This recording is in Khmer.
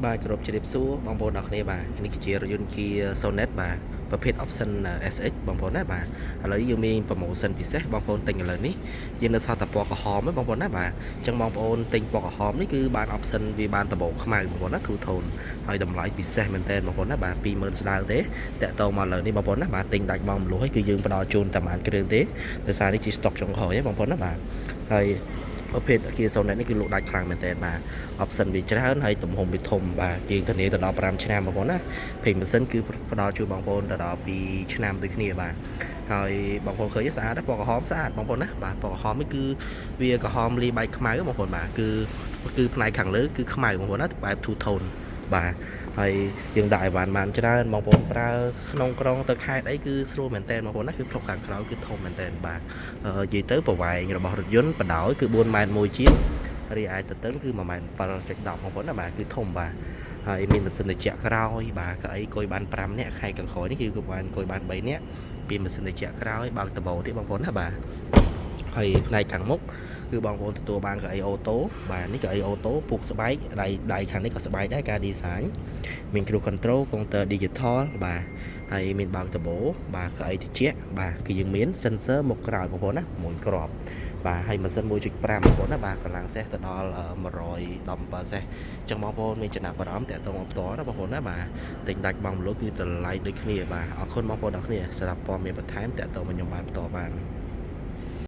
បាទគោរពជម្រាបសួរបងប្អូនទាំងគ្នាបាទនេះគឺជារថយន្ត Kia Sonet បាទប្រភេទ option SX បងប្អូនណាបាទឥឡូវយើងមាន promotion ពិសេសបងប្អូនទិញឥឡូវនេះយើងនៅសល់តែពណ៌ក្រហមទេបងប្អូនណាបាទអញ្ចឹងបងប្អូនទិញពណ៌ក្រហមនេះគឺបាន option វាបានដំបូងខ្មៅបងប្អូនណា Two Tone ហើយតម្លៃពិសេសមែនតើបងប្អូនណាបាទ 20000 ស្ដើងទេតាក់ទងមកឥឡូវនេះបងប្អូនណាបាទទិញដាច់បងមលុះហើយគឺយើងផ្ដល់ជូនតែបានគ្រឿងទេដោយសារនេះជា stock ចុងក្រោយទេបងប្អូនណាបាទហើយប្រភេទ Kia Sonet នេះគឺលក់ដាច់ខ្លាំងមែនតើបាទ option វាច្រើនហើយទំហំវាធំបាទយើងធានាទៅដល់5ឆ្នាំបងប្អូនណាពេញម៉ាស៊ីនគឺផ្ដល់ជូនបងប្អូនទៅដល់2ឆ្នាំដូចគ្នាបាទហើយបងប្អូនឃើញស្អាតពណ៌ក្រហមស្អាតបងប្អូនណាបាទពណ៌ក្រហមនេះគឺវាក្រហមលាយបែកខ្មៅបងប្អូនបាទគឺផ្នែកខាងលើគឺខ្មៅបងប្អូនណាបែប two tone បាទហើយយើងដាក់ឲ្យបានច្រើនបងប្អូនប្រើក្នុងក្រុងទៅខេត្តអីគឺស្រួលមែនតើបងប្អូនណាគឺផ្លុកខាងក្រោយគឺធំមែនតើបាទនិយាយទៅប្រវែងរបស់រថយន្តបដោយគឺ4ម៉ែត្រមួយជាងរីឯទទឹងគឺ1.7 ម៉ែត្រចុច10បងប្អូនណាបាទគឺធំបាទហើយមានម៉ាស៊ីនត្រជាក់ក្រោយបាទកៅអីអង្គុយបាន5នាក់ខែខាងក្រោយនេះគឺបានអង្គុយបាន3នាក់ពីម៉ាស៊ីនត្រជាក់ក្រោយបើកតបោទៀតបងប្អូនណាបាទហើយផ្នែកខាងមុខគឺបងប្អូនទទួលបានកៅអីអូតូបាទនេះកៅអីអូតូពុកស្បែកដៃខាងនេះក៏ស្បែកដែរការ design មាន cruise control counter digital បាទហើយមានបើកតបោបាទកៅអីត្រជាក់បាទគឺយើងមាន sensor មុខក្រោយបងប្អូនណាមួយគ្រាប់បាទហើយម៉ាស៊ីន 1.5 បងប្អូនណាបាទកម្លាំងសេះទៅដល់117សេះអញ្ចឹងបងប្អូនមានចំណាប់អារម្មណ៍តាក់ទងមកផ្ទាល់ណាបងប្អូនណាបាទទិញដាច់បងមលុយគឺតម្លៃដូចគ្នាបាទអរគុណបងប្អូនទាំងគ្នាសម្រាប់ព័ត៌មានបន្ថែមតាក់ទងមកខ្ញុំបានផ្ទាល់បាន